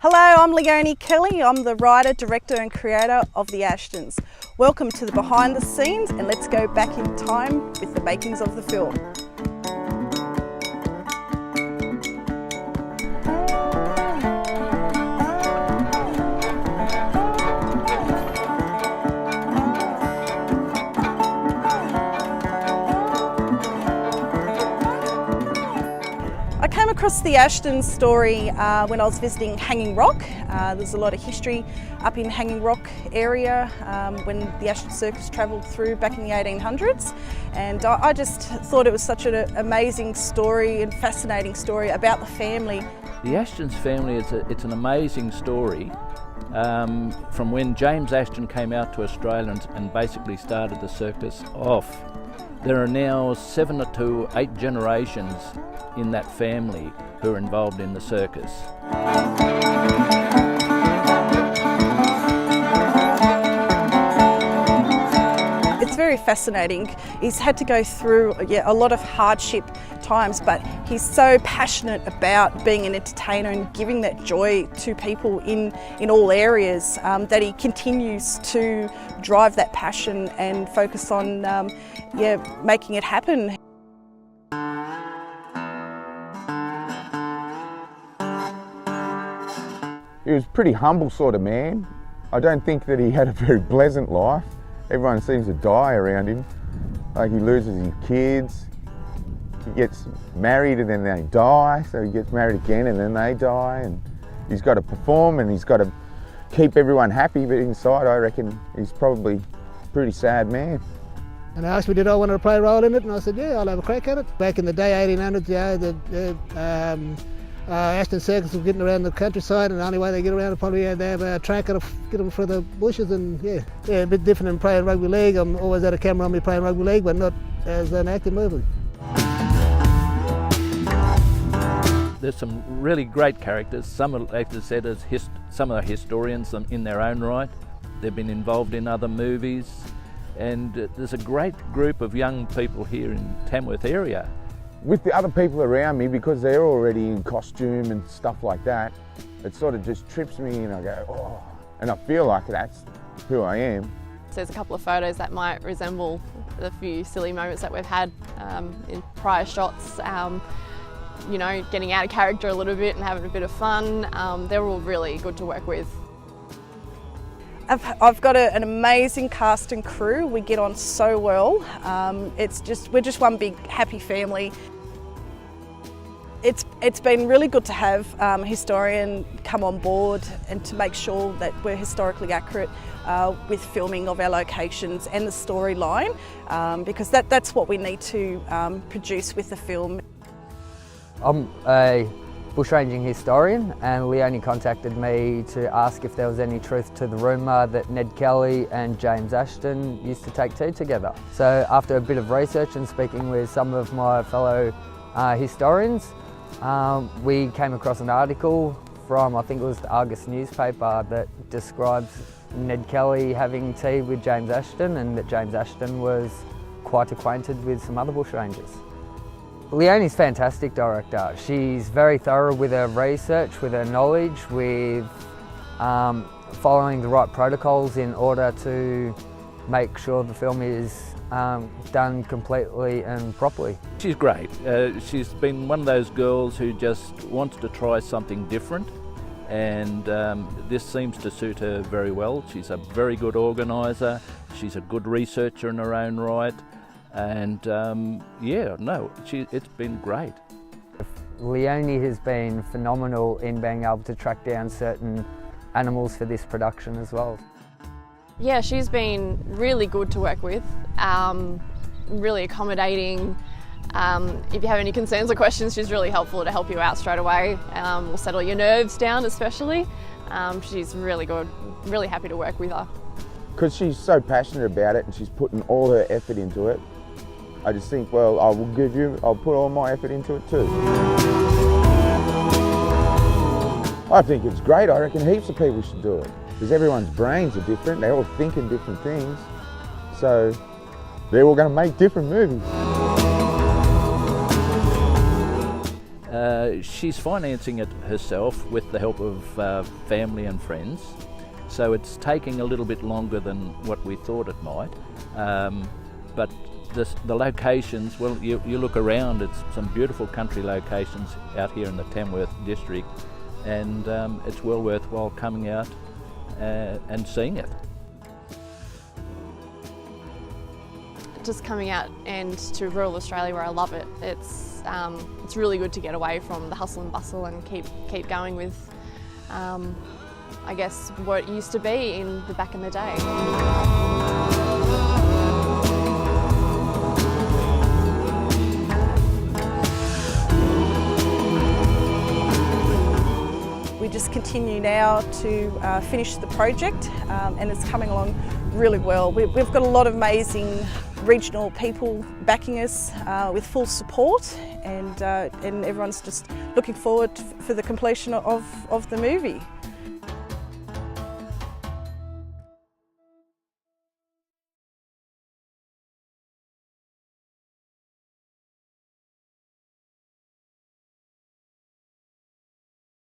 Hello, I'm Leonie Kelly. I'm the writer, director and creator of The Ashtons. Welcome to the behind the scenes, and let's go back in time with the makings of the film. I came across the Ashton story when I was visiting Hanging Rock. There's a lot of history up in Hanging Rock area when the Ashton Circus travelled through back in the 1800s, and I just thought it was such an amazing story and fascinating story about the family. The Ashton's family, it's an amazing story from when James Ashton came out to Australia and basically started the circus off. There are now 7 to 8 generations in that family who are involved in the circus. It's very fascinating. He's had to go through a lot of hardship times, but he's so passionate about being an entertainer and giving that joy to people in all areas that he continues to drive that passion and focus on making it happen. He was a pretty humble sort of man. I don't think that he had a very pleasant life. Everyone seems to die around him. Like, he loses his kids, he gets married and then they die, so he gets married again and then they die, and he's got to perform and he's got to keep everyone happy, but inside I reckon he's probably a pretty sad man. And they asked me, did I want to play a role in it? And I said, yeah, I'll have a crack at it. Back in the day, 1800s, Ashton Circus was getting around the countryside, and the only way they get around is probably they have a track and get them through the bushes, and yeah, a bit different than playing rugby league. I'm always had a camera on me playing rugby league, but not as an acting movie. There's some really great characters. Some are, like I said, some are historians in their own right. They've been involved in other movies, and there's a great group of young people here in Tamworth area. With the other people around me, because they're already in costume and stuff like that, it sort of just trips me and I go, oh, and I feel like that's who I am. There's a couple of photos that might resemble the few silly moments that we've had in prior shots. You know, getting out of character a little bit and having a bit of fun. They're all really good to work with. I've got an amazing cast and crew. We get on so well. We're just one big happy family. It's been really good to have a historian come on board and to make sure that we're historically accurate with filming of our locations and the storyline, because that's what we need to produce with the film. I'm a bushranging historian, and Leonie contacted me to ask if there was any truth to the rumour that Ned Kelly and James Ashton used to take tea together. So after a bit of research and speaking with some of my fellow historians, we came across an article from, I think it was the Argus newspaper, that describes Ned Kelly having tea with James Ashton, and that James Ashton was quite acquainted with some other bushrangers. Leonie's a fantastic director. She's very thorough with her research, with her knowledge, with following the right protocols in order to make sure the film is done completely and properly. She's great. She's been one of those girls who just wants to try something different, and this seems to suit her very well. She's a very good organiser. She's a good researcher in her own right. And it's been great. Leonie has been phenomenal in being able to track down certain animals for this production as well. Yeah, she's been really good to work with, really accommodating. If you have any concerns or questions, she's really helpful to help you out straight away. Will settle your nerves down especially. She's really good, really happy to work with her. Because she's so passionate about it and she's putting all her effort into it, I just think, well, I'll put all my effort into it too. I think it's great. I reckon heaps of people should do it, because everyone's brains are different. They're all thinking different things. So they're all going to make different movies. She's financing it herself with the help of family and friends, so it's taking a little bit longer than what we thought it might. But the locations, well, you look around, it's some beautiful country locations out here in the Tamworth district, and it's well worthwhile coming out and seeing it. Just coming out and to rural Australia where I love it, it's really good to get away from the hustle and bustle and keep going with I guess what it used to be in the back in the day. We just continue now to finish the project, and it's coming along really well. We've got a lot of amazing regional people backing us with full support, and everyone's just looking forward for the completion of the movie.